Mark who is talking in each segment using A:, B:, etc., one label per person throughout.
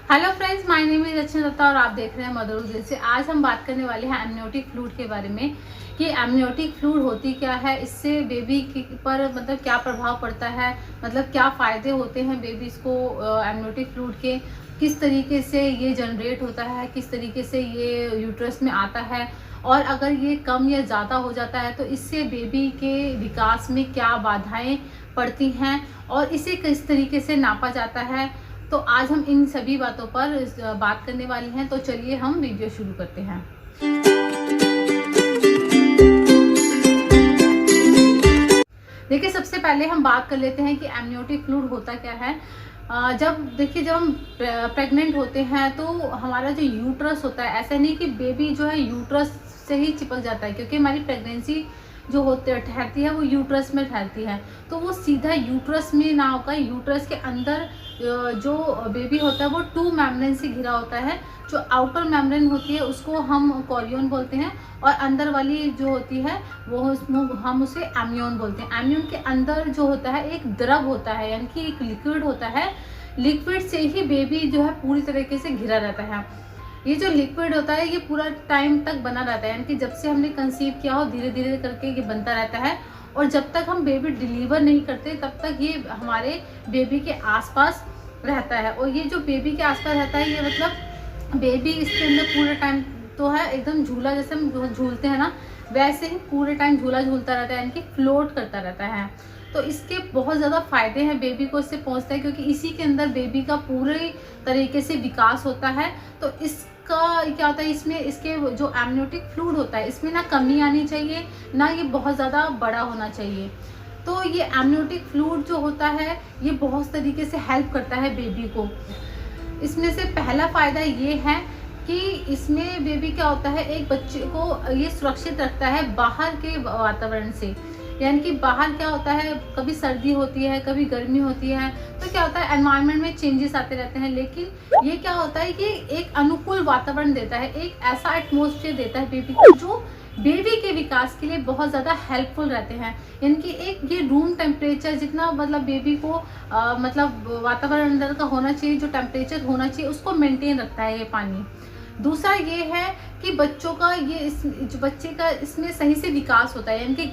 A: Hello friends, my name is Rachna Dutta और आप देख रहे हैं मदर दिल से। आज हम बात करने वाले हैं एमनियोटिक फ्लूइड के बारे में कि एमनियोटिक फ्लूइड होती क्या है, इससे बेबी पर मतलब क्या प्रभाव पड़ता है, मतलब क्या फ़ायदे होते हैं बेबीज़ को एमनियोटिक फ्लूइड के, किस तरीके से ये जनरेट होता है, किस तरीके से ये यूट्रस में आता है और अगर ये कम या ज़्यादा हो जाता है तो इससे बेबी के विकास में क्या बाधाएं पड़ती हैं और इसे किस तरीके से नापा जाता है। तो आज हम इन सभी बातों पर बात करने वाली हैं, तो चलिए हम वीडियो शुरू करते हैं। देखिए, सबसे पहले हम बात कर लेते हैं कि एमनियोटिक फ्लूइड होता क्या है। जब हम प्रेग्नेंट होते हैं तो हमारा जो यूट्रस होता है, ऐसा नहीं कि बेबी जो है यूट्रस से ही चिपक जाता है, क्योंकि हमारी प्रेगनेंसी जो होते ठहरती है वो यूट्रस में ठहरती है, तो वो सीधा यूट्रस में ना होकर यूट्रस के अंदर जो बेबी होता है वो 2 मेम्ब्रेन से घिरा होता है। जो आउटर मेम्ब्रेन होती है उसको हम कोरियन बोलते हैं और अंदर वाली जो होती है वो हम उसे एम्नियोन बोलते हैं। एम्नियोन के अंदर जो होता है एक द्रव होता है, यानी कि एक लिक्विड होता है। लिक्विड से ही बेबी जो है पूरी तरीके से घिरा रहता है। ये जो लिक्विड होता है ये पूरा टाइम तक बना रहता है, यानी कि जब से हमने कंसीव किया हो धीरे धीरे करके ये बनता रहता है और जब तक हम बेबी डिलीवर नहीं करते तब तक ये हमारे बेबी के आसपास रहता है। और ये जो बेबी के आसपास रहता है ये मतलब बेबी इसके अंदर पूरे टाइम तो है एकदम झूला, जैसे हम झूलते हैं ना, वैसे ही पूरे टाइम झूला झूलता रहता है, यानी कि फ्लोट करता रहता है। तो इसके बहुत ज़्यादा फायदे हैं, बेबी को इससे पहुंचता है, क्योंकि इसी के अंदर बेबी का पूरे तरीके से विकास होता है। तो इसका क्या होता है, इसमें इसके जो एमनियोटिक फ्लूइड होता है इसमें ना कमी आनी चाहिए ना ये बहुत ज़्यादा बड़ा होना चाहिए। तो ये एमनियोटिक फ्लूइड जो होता है ये बहुत तरीके से हेल्प करता है बेबी को। इसमें से पहला फ़ायदा ये है कि इसमें बेबी क्या होता है, एक बच्चे को ये सुरक्षित रखता है बाहर के वातावरण से। यानी कि बाहर क्या होता है, कभी सर्दी होती है कभी गर्मी होती है, तो क्या होता है एनवायरनमेंट में चेंजेस आते रहते हैं, लेकिन ये क्या होता है कि एक अनुकूल वातावरण देता है, एक ऐसा एटमॉस्फेयर देता है बेबी को जो बेबी के विकास के लिए बहुत ज़्यादा हेल्पफुल रहते हैं। यानी कि एक ये रूम टेम्परेचर जितना मतलब बेबी को मतलब वातावरण अंदर का होना चाहिए, जो टेम्परेचर होना चाहिए उसको मेंटेन रखता है ये पानी। दूसरा ये है कि बच्चों का जो बच्चे का इसमें सही से विकास होता है, यानी कि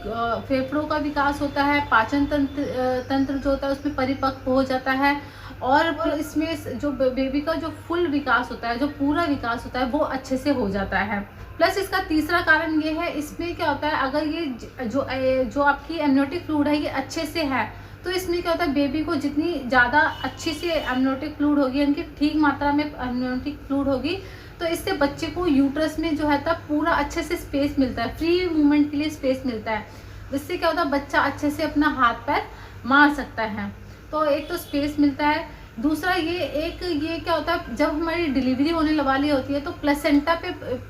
A: फेफड़ों का विकास होता है, पाचन तंत्र जो होता है उसमें परिपक्व हो जाता है और इसमें जो बेबी का जो फुल विकास होता है, जो पूरा विकास होता है वो अच्छे से हो जाता है। प्लस इसका तीसरा कारण ये है, इसमें क्या होता है अगर ये जो आपकी एमनियोटिक फ्लूइड है ये अच्छे से है तो इसमें क्या होता है बेबी को जितनी ज़्यादा अच्छे से एमनियोटिक फ्लूइड होगी, यानी कि ठीक मात्रा में एमनियोटिक फ्लूइड होगी, तो इससे बच्चे को यूट्रस में जो है तब पूरा अच्छे से स्पेस मिलता है, फ्री मूवमेंट के लिए स्पेस मिलता है। इससे क्या होता है बच्चा अच्छे से अपना हाथ पैर मार सकता है। तो एक तो स्पेस मिलता है, दूसरा ये क्या होता है जब हमारी डिलीवरी होने वाली होती है तो प्लेसेंटा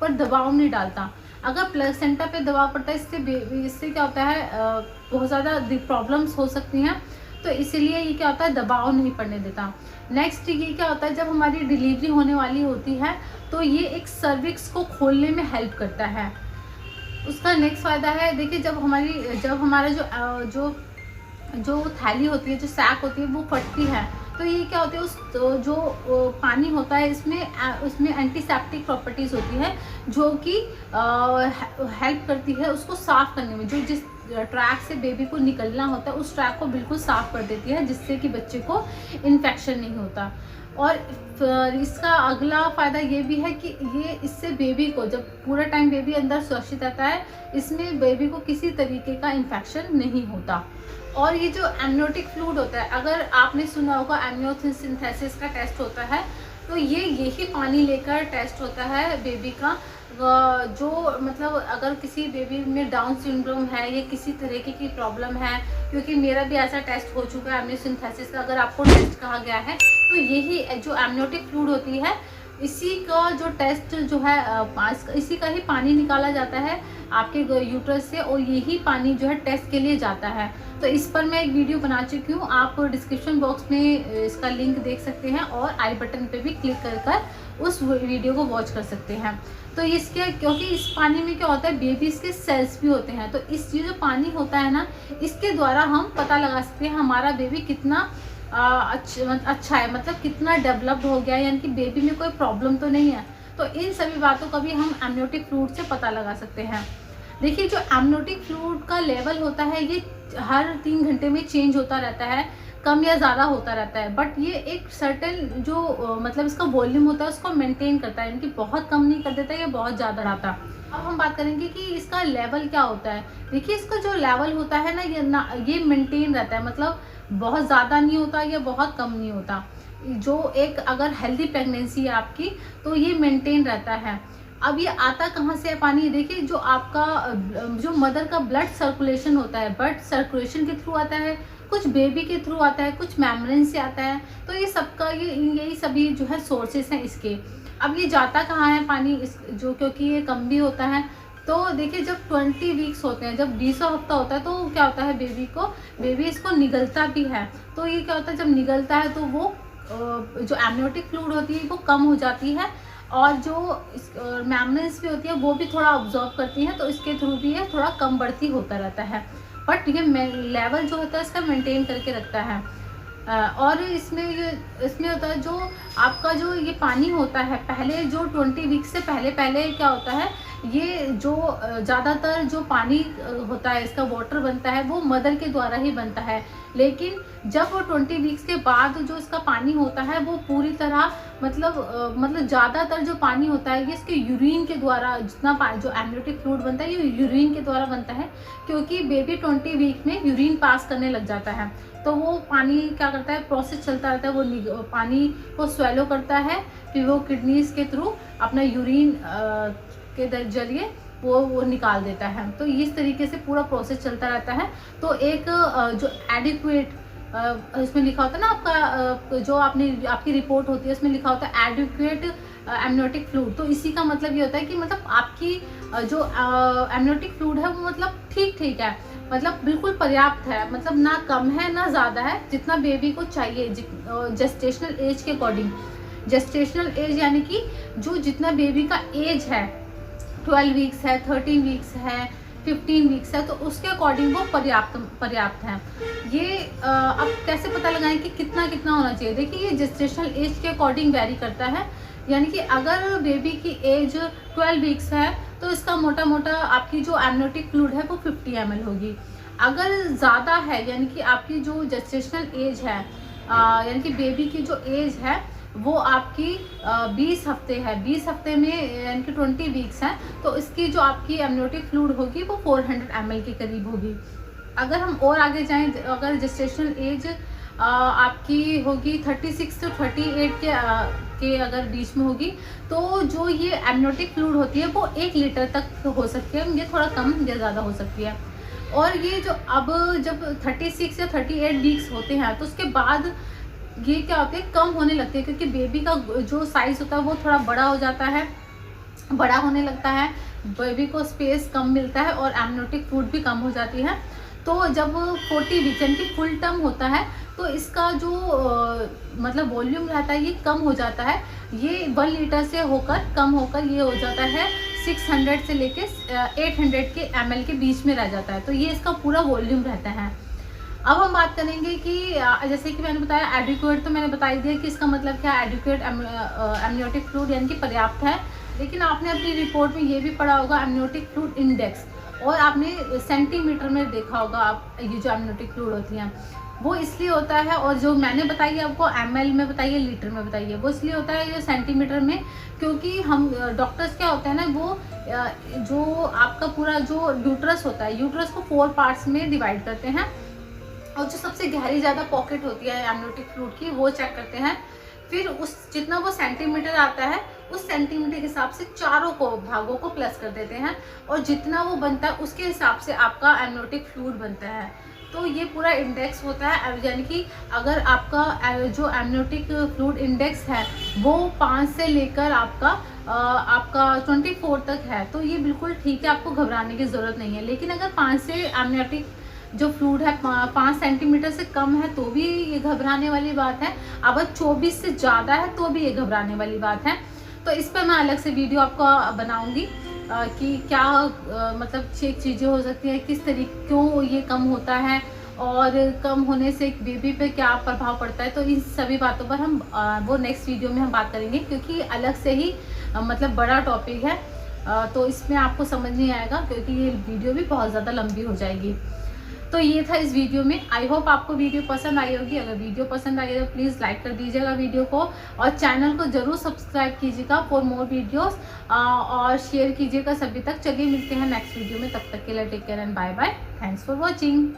A: पर दबाव नहीं डालता। अगर प्लेसेंटा पे दबाव पड़ता है इससे क्या होता है बहुत ज़्यादा प्रॉब्लम्स हो सकती हैं, तो इसीलिए ये क्या होता है दबाव नहीं पड़ने देता। नेक्स्ट ये क्या होता है जब हमारी डिलीवरी होने वाली होती है तो ये एक सर्विक्स को खोलने में हेल्प करता है। उसका नेक्स्ट फ़ायदा है, देखिए जब हमारा जो थैली होती है, जो सैक होती है वो फटती है, तो ये क्या होती है जो पानी होता है उसमें एंटीसेप्टिक प्रॉपर्टीज़ होती है जो कि हेल्प करती है उसको साफ़ करने में। जो जिस ट्रैक से बेबी को निकलना होता है उस ट्रैक को बिल्कुल साफ़ कर देती है, जिससे कि बच्चे को इन्फेक्शन नहीं होता। और इसका अगला फ़ायदा ये भी है कि ये इससे बेबी को जब पूरा टाइम बेबी अंदर सुरक्षित रहता है, इसमें बेबी को किसी तरीके का इन्फेक्शन नहीं होता। और ये जो एमनियोटिक फ्लूइड होता है, अगर आपने सुना होगा एमनियोसिंथेसिस का टेस्ट होता है, तो यही पानी लेकर टेस्ट होता है बेबी का। जो मतलब अगर किसी बेबी में डाउन सिंड्रोम है या किसी तरीके की प्रॉब्लम है, क्योंकि मेरा भी ऐसा टेस्ट हो चुका है एमनियोसिंथेसिस का, अगर आपको टेस्ट कहा गया है तो यही जो एमनियोटिक फ्लूइड होती है इसी का जो टेस्ट जो है इसी का ही पानी निकाला जाता है आपके यूट्रस से और यही पानी जो है टेस्ट के लिए जाता है। तो इस पर मैं एक वीडियो बना चुकी हूँ, आप डिस्क्रिप्शन बॉक्स में इसका लिंक देख सकते हैं और आई बटन पे भी क्लिक कर उस वीडियो को वॉच कर सकते हैं। तो इसके क्योंकि इस पानी में क्या होता है बेबीज़ के सेल्स भी होते हैं, तो इस जो पानी होता है ना इसके द्वारा हम पता लगा सकते हैं हमारा बेबी कितना अच्छा है, मतलब कितना डेवलप्ड हो गया है, यानी कि बेबी में कोई प्रॉब्लम तो नहीं है। तो इन सभी बातों का भी हम एमनियोटिक फ्लूइड से पता लगा सकते हैं। देखिए, जो एमनियोटिक फ्लूइड का लेवल होता है ये हर 3 घंटे में चेंज होता रहता है, कम या ज़्यादा होता रहता है, बट ये एक सर्टेन जो मतलब इसका वॉल्यूम होता है उसको मेंटेन करता है, यानी कि बहुत कम नहीं कर देता या बहुत ज़्यादा रहता। अब हम बात करेंगे कि इसका लेवल क्या होता है। देखिए, इसका जो लेवल होता है ना ये मेंटेन रहता है, मतलब बहुत ज़्यादा नहीं होता या बहुत कम नहीं होता। जो एक अगर हेल्दी प्रेगनेंसी है आपकी तो ये मेंटेन रहता है। अब ये आता कहाँ से है पानी? देखिए, जो आपका जो मदर का ब्लड सर्कुलेशन होता है, ब्लड सर्कुलेशन के थ्रू आता है, कुछ बेबी के थ्रू आता है, कुछ मेम्ब्रेन से आता है। तो ये सबका यही सभी जो है सोर्सेस हैं इसके। अब ये जाता कहाँ है पानी इस जो, क्योंकि ये कम भी होता है। तो देखिए, जब 20 वीक्स होते हैं, जब 20वां हफ्ता होता है, तो क्या होता है बेबी इसको निगलता भी है। तो ये क्या होता है, जब निगलता है तो वो जो एमनियोटिक फ्लूइड होती है वो कम हो जाती है, और जो मेम्ब्रेन्स भी होती है वो भी थोड़ा ऑब्जॉर्व करती है, तो इसके थ्रू भी ये थोड़ा कम बढ़ती होता रहता है। बट ये लेवल जो होता है इसका मेंटेन करके रखता है। और इसमें होता है जो आपका जो ये पानी होता है, पहले जो 20 वीक से पहले क्या होता है, ये जो ज़्यादातर जो पानी होता है, इसका वाटर बनता है वो मदर के द्वारा ही बनता है। लेकिन जब वो 20 वीक्स के बाद जो इसका पानी होता है वो पूरी तरह मतलब ज़्यादातर जो पानी होता है ये इसके यूरिन के द्वारा, जितना पानी जो एमनियोटिक फ्लूइड बनता है ये यूरिन के द्वारा बनता है, क्योंकि बेबी 20 वीक में यूरिन पास करने लग जाता है। तो वो पानी क्या करता है, प्रोसेस चलता रहता है, वो पानी को स्वेलो करता है, फिर वो किडनीज के थ्रू अपना यूरिन के जरिए वो निकाल देता है। तो इस तरीके से पूरा प्रोसेस चलता रहता है। तो एक जो एडिक्वेट इसमें लिखा होता है ना, आपका जो आपकी रिपोर्ट होती है उसमें लिखा होता है एडिक्वेट एमनियोटिक फ्लूइड। तो इसी का मतलब ये होता है कि मतलब आपकी जो एमनियोटिक फ्लूइड है वो मतलब ठीक है, मतलब बिल्कुल पर्याप्त है, मतलब ना कम है ना ज़्यादा है, जितना बेबी को चाहिए जेस्टेशनल एज के अकॉर्डिंग। जेस्टेशनल एज यानी कि जो जितना बेबी का एज है, 12 वीक्स है, 13 वीक्स है, 15 वीक्स है, तो उसके अकॉर्डिंग वो पर्याप्त है। ये अब कैसे पता लगाएं कि कितना होना चाहिए? देखिए, ये जेस्टेशनल एज के अकॉर्डिंग वेरी करता है, यानी कि अगर बेबी की एज 12 वीक्स है तो इसका मोटा आपकी जो एमनियोटिक फ्लूइड है वो 50 ml होगी। अगर ज़्यादा है, यानी कि आपकी जो जेस्टेशनल एज है, यानी कि बेबी की जो एज है वो आपकी 20 हफ्ते है, 20 हफ्ते में यानी कि 20 वीक्स है, तो इसकी जो आपकी एमनियोटिक फ्लूइड होगी वो 400 ml के करीब होगी। अगर हम और आगे जाएं, अगर जेस्टेशनल एज आपकी होगी 36 से 38 के अगर बीच में होगी, तो जो ये एमनियोटिक फ्लूइड होती है वो 1 लीटर तक हो सकती है, ये थोड़ा कम या ज़्यादा हो सकती है। और ये जो अब जब 36 या 38 वीक्स होते हैं तो उसके बाद ये क्या होते हैं, कम होने लगते हैं, क्योंकि बेबी का जो साइज़ होता है वो थोड़ा बड़ा हो जाता है, बड़ा होने लगता है, बेबी को स्पेस कम मिलता है और एमनियोटिक फ्लूइड भी कम हो जाती है। तो जब 40 वीक यानी कि फुल टर्म होता है तो इसका जो मतलब वॉल्यूम रहता है ये कम हो जाता है, ये 1 लीटर से कम होकर ये हो जाता है 600 से लेके 800 के ml के बीच में रह जाता है। तो ये इसका पूरा वॉल्यूम रहता है। अब हम बात करेंगे कि जैसे कि मैंने बताया एडिक्वेट, तो मैंने बता ही दिया कि इसका मतलब क्या है, एडिक्वेट एमनियोटिक फ्लूइड यानी कि पर्याप्त है। लेकिन आपने अपनी रिपोर्ट में ये भी पढ़ा होगा एमनियोटिक फ्लूइड इंडेक्स, और आपने सेंटीमीटर में देखा होगा आप, ये जो एमनियोटिक फ्लूइड होती हैं वो इसलिए होता है, और जो मैंने बताई है आपको ml में बताइए, लीटर में बताइए, वो इसलिए होता है ये सेंटीमीटर में, क्योंकि हम डॉक्टर्स क्या होते हैं ना, वो जो आपका पूरा जो यूट्रस होता है, यूट्रस को 4 पार्ट्स में डिवाइड करते हैं, और जो सबसे गहरी ज़्यादा पॉकेट होती है एमनियोटिक फ्लूइड की वो चेक करते हैं। फिर उस जितना वो सेंटीमीटर आता है उस सेंटीमीटर के हिसाब से चारों भागों को प्लस कर देते हैं, और जितना वो बनता है उसके हिसाब से आपका एमनियोटिक फ्लूइड बनता है। तो ये पूरा इंडेक्स होता है, यानी कि अगर आपका जो एमनियोटिक फ्लूइड इंडेक्स है वो 5 से लेकर आपका 24 तक है तो ये बिल्कुल ठीक है, आपको घबराने की ज़रूरत नहीं है। लेकिन अगर 5 से एमनियोटिक जो फ्लूइड है 5 सेंटीमीटर से कम है तो भी ये घबराने वाली बात है, अगर 24 से ज़्यादा है तो भी ये घबराने वाली बात है। तो इस पर मैं अलग से वीडियो आपको बनाऊंगी कि क्या मतलब चीज़ें हो सकती हैं, किस तरीके क्यों ये कम होता है, और कम होने से एक बेबी पे क्या प्रभाव पड़ता है, तो इन सभी बातों पर हम वो नेक्स्ट वीडियो में हम बात करेंगे, क्योंकि अलग से ही मतलब बड़ा टॉपिक है। तो इसमें आपको समझ नहीं आएगा, क्योंकि ये वीडियो भी बहुत ज़्यादा लंबी हो जाएगी। तो ये था इस वीडियो में। आई होप आपको वीडियो पसंद आई होगी। अगर वीडियो पसंद आई है तो प्लीज़ लाइक कर दीजिएगा वीडियो को, और चैनल को ज़रूर सब्सक्राइब कीजिएगा फॉर मोर वीडियोस, और शेयर कीजिएगा सभी तक। चलिए मिलते हैं नेक्स्ट वीडियो में, तब तक के लिए take care and bye bye. Thanks for watching.